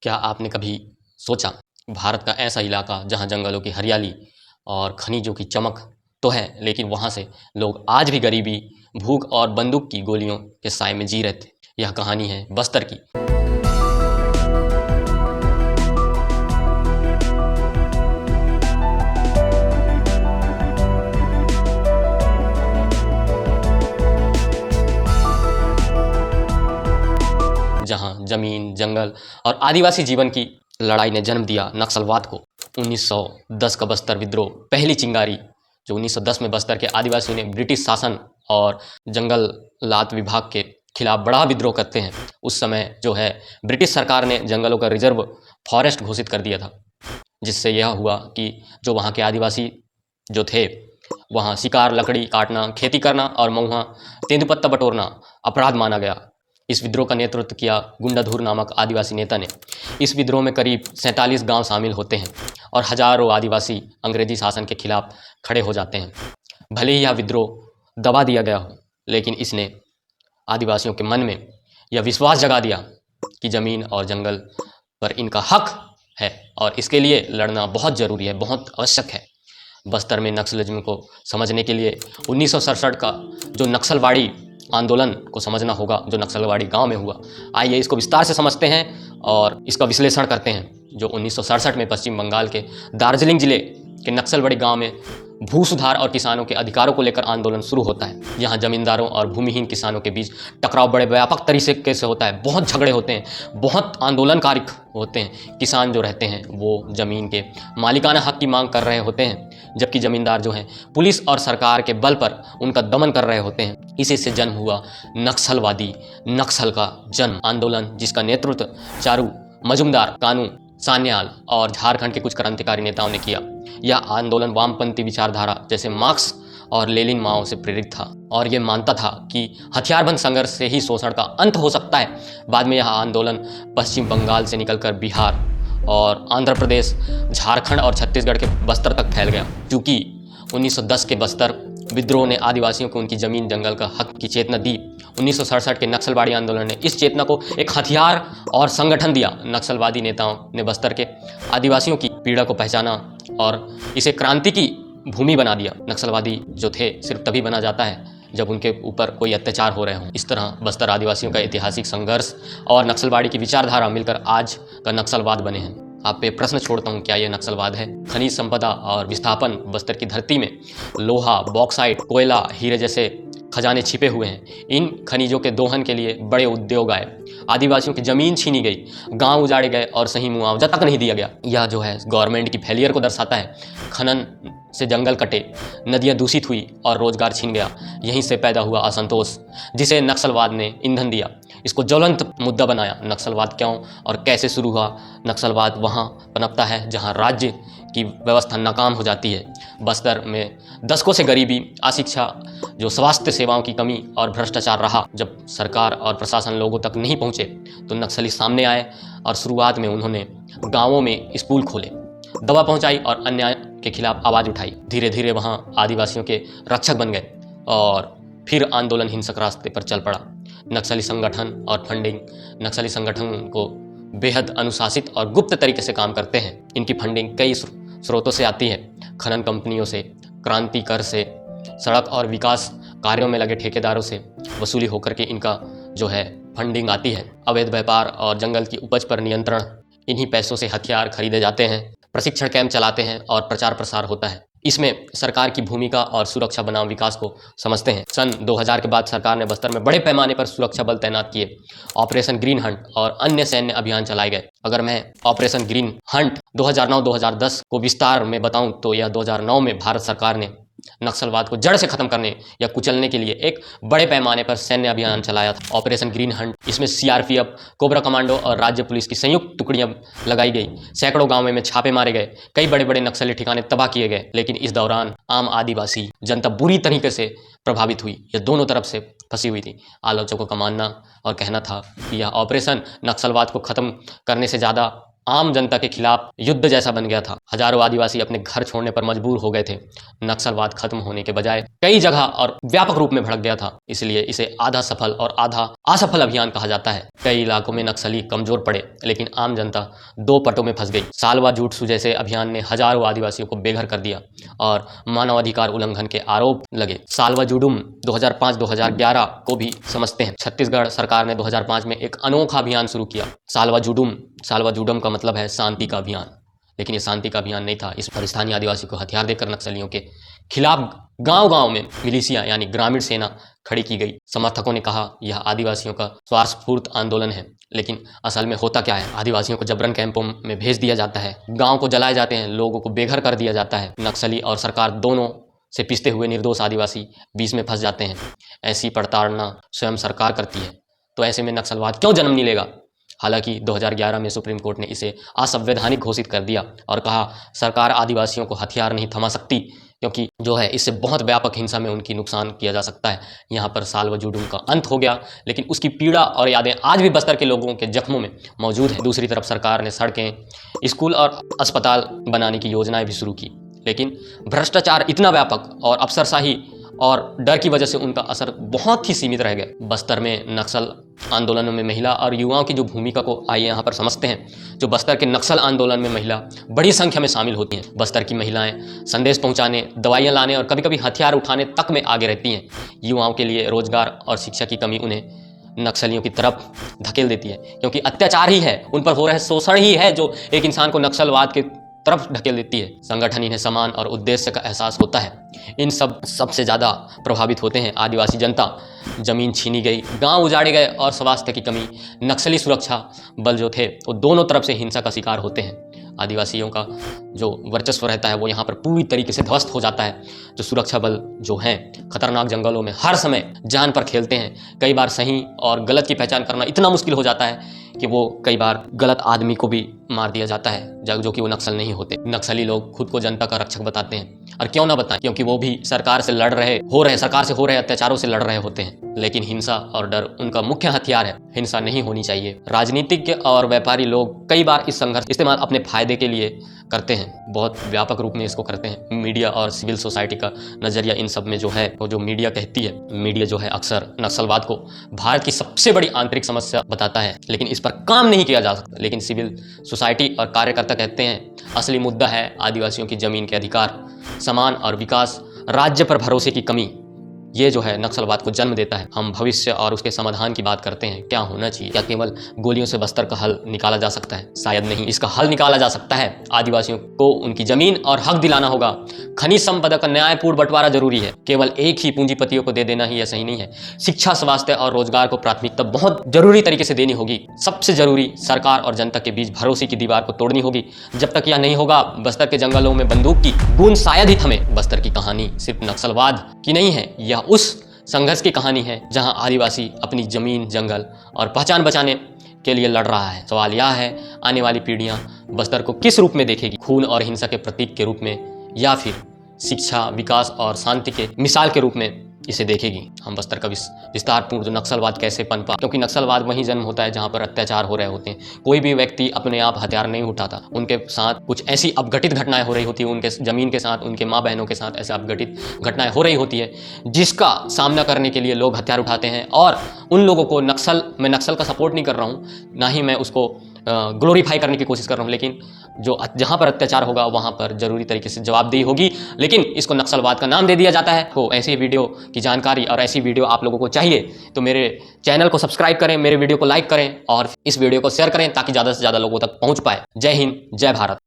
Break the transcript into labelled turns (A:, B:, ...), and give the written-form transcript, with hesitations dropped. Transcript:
A: क्या आपने कभी सोचा भारत का ऐसा इलाका जहां जंगलों की हरियाली और खनिजों की चमक तो है, लेकिन वहां से लोग आज भी गरीबी, भूख और बंदूक की गोलियों के साए में जी रहे थे। यह कहानी है बस्तर की। जहां जमीन, जंगल और आदिवासी जीवन की लड़ाई ने जन्म दिया नक्सलवाद को। 1910 का बस्तर विद्रोह, पहली चिंगारी जो 1910 में बस्तर के आदिवासियों ने ब्रिटिश शासन और जंगलात विभाग के खिलाफ बड़ा विद्रोह करते हैं। उस समय जो है ब्रिटिश सरकार ने जंगलों का रिजर्व फॉरेस्ट घोषित कर दिया था, जिससे यह हुआ कि जो वहाँ के आदिवासी जो थे, वहाँ शिकार, लकड़ी काटना, खेती करना और महुआ तेंदुपत्ता बटोरना अपराध माना गया। इस विद्रोह का नेतृत्व किया गुंडाधुर नामक आदिवासी नेता ने। इस विद्रोह में करीब 47 गांव शामिल होते हैं और हजारों आदिवासी अंग्रेजी शासन के खिलाफ खड़े हो जाते हैं। भले ही यह विद्रोह दबा दिया गया हो, लेकिन इसने आदिवासियों के मन में यह विश्वास जगा दिया कि ज़मीन और जंगल पर इनका हक है और इसके लिए लड़ना बहुत ज़रूरी है, बहुत आवश्यक है। बस्तर में नक्सलिज्म को समझने के लिए 1967 का जो नक्सलवाड़ी आंदोलन को समझना होगा, जो नक्सलवाड़ी गांव में हुआ। आइए इसको विस्तार से समझते हैं और इसका विश्लेषण करते हैं। जो 1967 में पश्चिम बंगाल के दार्जिलिंग जिले के नक्सलवाड़ी गांव में भू सुधार और किसानों के अधिकारों को लेकर आंदोलन शुरू होता है। यहाँ जमींदारों और भूमिहीन किसानों के बीच टकराव बड़े व्यापक तरीके से होता है। बहुत झगड़े होते हैं, बहुत आंदोलनकारी होते हैं। किसान जो रहते हैं वो ज़मीन के मालिकाना हक की मांग कर रहे होते हैं, जबकि ज़मींदार जो हैं पुलिस और सरकार के बल पर उनका दमन कर रहे होते हैं। इसी से जन्म हुआ नक्सलवादी, नक्सल का जन्म आंदोलन, जिसका नेतृत्व चारू मजुमदार, कानू सान्याल और झारखंड के कुछ क्रांतिकारी नेताओं ने किया। यह आंदोलन वामपंथी विचारधारा जैसे मार्क्स और लेनिन माओ से प्रेरित था और ये मानता था कि हथियारबंद संघर्ष से ही शोषण का अंत हो सकता है। बाद में यह आंदोलन पश्चिम बंगाल से निकलकर बिहार और आंध्र प्रदेश, झारखंड और छत्तीसगढ़ के बस्तर तक फैल गया। क्योंकि 1910 के बस्तर विद्रोह ने आदिवासियों को उनकी ज़मीन, जंगल का हक की चेतना दी। 1967 के नक्सलवाड़ी आंदोलन ने इस चेतना को एक हथियार और संगठन दिया। नक्सलवादी नेताओं ने बस्तर के आदिवासियों की पीड़ा को पहचाना और इसे क्रांति की भूमि बना दिया। नक्सलवादी जो थे सिर्फ तभी बना जाता है जब उनके ऊपर कोई अत्याचार हो रहे हों। इस तरह बस्तर आदिवासियों का ऐतिहासिक संघर्ष और नक्सलवाड़ी की विचारधारा मिलकर आज का नक्सलवाद बने हैं। आप पे प्रश्न छोड़ता हूँ, क्या यह नक्सलवाद है? खनिज संपदा और विस्थापन। बस्तर की धरती में लोहा, बॉक्साइट, कोयला, हीरे जैसे खजाने छिपे हुए हैं। इन खनिजों के दोहन के लिए बड़े उद्योग आए। आदिवासियों की ज़मीन छीनी गई, गांव उजाड़े गए और सही मुआवजा तक नहीं दिया गया। यह जो है गवर्नमेंट की फेलियर को दर्शाता है। खनन से जंगल कटे, नदियाँ दूषित हुई और रोजगार छिन गया। यहीं से पैदा हुआ असंतोष, जिसे नक्सलवाद ने ईंधन दिया, इसको ज्वलंत मुद्दा बनाया। नक्सलवाद क्यों और कैसे शुरू हुआ? नक्सलवाद वहाँ पनपता है जहाँ राज्य की व्यवस्था नाकाम हो जाती है। बस्तर में दशकों से गरीबी, अशिक्षा, जो स्वास्थ्य सेवाओं की कमी और भ्रष्टाचार रहा। जब सरकार और प्रशासन लोगों तक नहीं पहुँचे तो नक्सली सामने आए और शुरुआत में उन्होंने गाँवों में स्कूल खोले, दवा पहुँचाई और अन्याय के खिलाफ आवाज़ उठाई। धीरे धीरे वहाँ आदिवासियों के रक्षक बन गए और फिर आंदोलन हिंसक रास्ते पर चल पड़ा। नक्सली संगठन और फंडिंग। नक्सली संगठन को बेहद अनुशासित और गुप्त तरीके से काम करते हैं। इनकी फंडिंग कई स्रोतों से आती है। खनन कंपनियों से, क्रांति कर से, सड़क और विकास कार्यों में लगे ठेकेदारों से वसूली होकर के इनका जो है फंडिंग आती है। अवैध व्यापार और जंगल की उपज पर नियंत्रण। इन्हीं पैसों से हथियार खरीदे जाते हैं, प्रशिक्षण कैंप चलाते हैं और प्रचार प्रसार होता है। इसमें सरकार की भूमिका और सुरक्षा बनाम विकास को समझते हैं। सन 2000 के बाद सरकार ने बस्तर में बड़े पैमाने पर सुरक्षा बल तैनात किए। ऑपरेशन ग्रीन हंट और अन्य सैन्य अभियान चलाए गए। अगर मैं ऑपरेशन ग्रीन हंट 2009-2010 को विस्तार में बताऊं तो यह 2009 में भारत सरकार ने नक्सलवाद को जड़ से खत्म करने या कुचलने के लिए एक बड़े पैमाने पर सैन्य अभियान चलाया था, ऑपरेशन ग्रीन हंट। इसमें सीआरपीएफ, कोबरा कमांडो और राज्य पुलिस की संयुक्त टुकड़ियां लगाई गई। सैकड़ों गांवों में छापे मारे गए, कई बड़े बड़े नक्सली ठिकाने तबाह किए गए। लेकिन इस दौरान आम आदिवासी जनता बुरी तरीके से प्रभावित हुई। यह दोनों तरफ से फंसी हुई थी। आलोचकों का मानना और कहना था कि यह ऑपरेशन नक्सलवाद को खत्म करने से ज़्यादा आम जनता के खिलाफ युद्ध जैसा बन गया था। हजारों आदिवासी अपने घर छोड़ने पर मजबूर हो गए थे। नक्सलवाद खत्म होने के बजाय कई जगह और व्यापक रूप में भड़क गया था, इसलिए इसे आधा सफल और आधा असफल अभियान कहा जाता है। कई इलाकों में नक्सली कमजोर पड़े, लेकिन आम जनता दो पटों में फंस गई। सालवा जुटसु जैसे अभियान ने हजारों आदिवासियों को बेघर कर दिया और मानवाधिकार उल्लंघन के आरोप लगे। सालवा जुडुम 2005-2011 को भी समझते हैं। छत्तीसगढ़ सरकार ने 2005 में एक अनोखा अभियान शुरू किया, सालवा जुडम का मतलब है शांति का अभियान, लेकिन ये शांति का अभियान नहीं था। इस पर स्थानीय आदिवासी को हथियार देकर नक्सलियों के खिलाफ गांव-गांव में मिलिशिया यानी ग्रामीण सेना खड़ी की गई। समर्थकों ने कहा यह आदिवासियों का स्वार्थपूर्ण आंदोलन है, लेकिन असल में होता क्या है? आदिवासियों को जबरन कैंपों में भेज दिया जाता है, गांव को जलाए जाते हैं, लोगों को बेघर कर दिया जाता है। नक्सली और सरकार दोनों से पिसते हुए निर्दोष आदिवासी बीच में फंस जाते हैं। ऐसी प्रताड़ना स्वयं सरकार करती है, तो ऐसे में नक्सलवाद क्यों जन्म नहीं लेगा? हालांकि 2011 में सुप्रीम कोर्ट ने इसे असंवैधानिक घोषित कर दिया और कहा सरकार आदिवासियों को हथियार नहीं थमा सकती, क्योंकि जो है इससे बहुत व्यापक हिंसा में उनकी नुकसान किया जा सकता है। यहाँ पर सालवा जुडुम का अंत हो गया, लेकिन उसकी पीड़ा और यादें आज भी बस्तर के लोगों के जख्मों में मौजूद है। दूसरी तरफ सरकार ने सड़कें, स्कूल और अस्पताल बनाने की योजनाएं भी शुरू की, लेकिन भ्रष्टाचार इतना व्यापक और अफसरशाही और डर की वजह से उनका असर बहुत ही सीमित रह गया। बस्तर में नक्सल आंदोलनों में महिला और युवाओं की जो भूमिका को आइए यहाँ पर समझते हैं। जो बस्तर के नक्सल आंदोलन में महिला बड़ी संख्या में शामिल होती हैं। बस्तर की महिलाएं संदेश पहुंचाने, दवाइयाँ लाने और कभी कभी हथियार उठाने तक में आगे रहती हैं। युवाओं के लिए रोजगार और शिक्षा की कमी उन्हें नक्सलियों की तरफ धकेल देती है, क्योंकि अत्याचार ही है, उन पर हो रहे शोषण ही है जो एक इंसान को नक्सलवाद के तरफ ढकेल देती है। संगठन इन्हें समान और उद्देश्य का एहसास होता है। इन सबसे ज़्यादा प्रभावित होते हैं आदिवासी जनता। जमीन छीनी गई, गांव उजाड़े गए और स्वास्थ्य की कमी। नक्सली सुरक्षा बल जो थे वो दोनों तरफ से हिंसा का शिकार होते हैं। आदिवासियों का जो वर्चस्व रहता है वो यहाँ पर पूरी तरीके से ध्वस्त हो जाता है। जो सुरक्षा बल जो हैं खतरनाक जंगलों में हर समय जान पर खेलते हैं। कई बार सही और गलत की पहचान करना इतना मुश्किल हो जाता है कि वो कई बार गलत आदमी को भी मार दिया जाता है, जो कि वो नक्सल नहीं होते। नक्सली लोग खुद को जनता का रक्षक बताते हैं, और क्यों ना बताएं, क्योंकि वो भी सरकार से सरकार से हो रहे अत्याचारों से लड़ रहे होते हैं। लेकिन हिंसा और डर उनका मुख्य हथियार है। हिंसा नहीं होनी चाहिए। राजनीतिज्ञ और व्यापारी लोग कई बार इस संघर्ष इस्तेमाल अपने फायदे के लिए करते हैं, बहुत व्यापक रूप में इसको करते हैं। मीडिया और सिविल सोसाइटी का नजरिया इन सब में जो है, वो जो मीडिया कहती है, मीडिया जो है अक्सर नक्सलवाद को भारत की सबसे बड़ी आंतरिक समस्या बताता है, लेकिन इस पर काम नहीं किया जा सकता। लेकिन सिविल सोसाइटी और कार्यकर्ता कहते हैं असली मुद्दा है आदिवासियों की जमीन के अधिकार, समान और विकास, राज्य पर भरोसे की कमी। ये जो है नक्सलवाद को जन्म देता है। हम भविष्य और उसके समाधान की बात करते हैं। क्या होना चाहिए? क्या केवल गोलियों से बस्तर का हल निकाला जा सकता है? शायद नहीं। इसका हल निकाला जा सकता है। आदिवासियों को उनकी जमीन और हक दिलाना होगा। खनिज संपदा का न्यायपूर्ण बंटवारा जरूरी है। केवल एक ही पूंजीपतियों को दे देना ही यह सही नहीं है। शिक्षा, स्वास्थ्य और रोजगार को प्राथमिकता बहुत जरूरी तरीके से देनी होगी। सबसे जरूरी सरकार और जनता के बीच भरोसे की दीवार को तोड़नी होगी। जब तक यह नहीं होगा, बस्तर के जंगलों में बंदूक की बूंद शायद ही थमे। बस्तर की कहानी सिर्फ नक्सलवाद की नहीं है, यह उस संघर्ष की कहानी है जहां आदिवासी अपनी जमीन, जंगल और पहचान बचाने के लिए लड़ रहा है। सवाल यह है, आने वाली पीढ़ियां बस्तर को किस रूप में देखेगी? खून और हिंसा के प्रतीक के रूप में, या फिर शिक्षा, विकास और शांति के मिसाल के रूप में इसे देखेगी? हम बस्तर का विस्तारपूर्ण जो नक्सलवाद कैसे पनपा, क्योंकि नक्सलवाद वहीं जन्म होता है जहां पर अत्याचार हो रहे होते हैं। कोई भी व्यक्ति अपने आप हथियार नहीं उठाता, उनके साथ कुछ ऐसी अपघटित घटनाएं हो रही होती है, उनके जमीन के साथ, उनके माँ बहनों के साथ ऐसे अपघटित घटनाएं हो रही होती है, जिसका सामना करने के लिए लोग हथियार उठाते हैं। और उन लोगों को मैं नक्सल का सपोर्ट नहीं कर रहा हूँ, ना ही मैं उसको ग्लोरीफाई करने की कोशिश कर रहा हूँ, लेकिन जो जहाँ पर अत्याचार होगा वहाँ पर जरूरी तरीके से जवाबदेही होगी। लेकिन इसको नक्सलवाद का नाम दे दिया जाता है। तो ऐसी वीडियो की जानकारी और ऐसी वीडियो आप लोगों को चाहिए तो मेरे चैनल को सब्सक्राइब करें, मेरे वीडियो को लाइक करें और इस वीडियो को शेयर करें ताकि ज़्यादा से ज़्यादा लोगों तक पहुँच पाए। जय हिंद, जय भारत।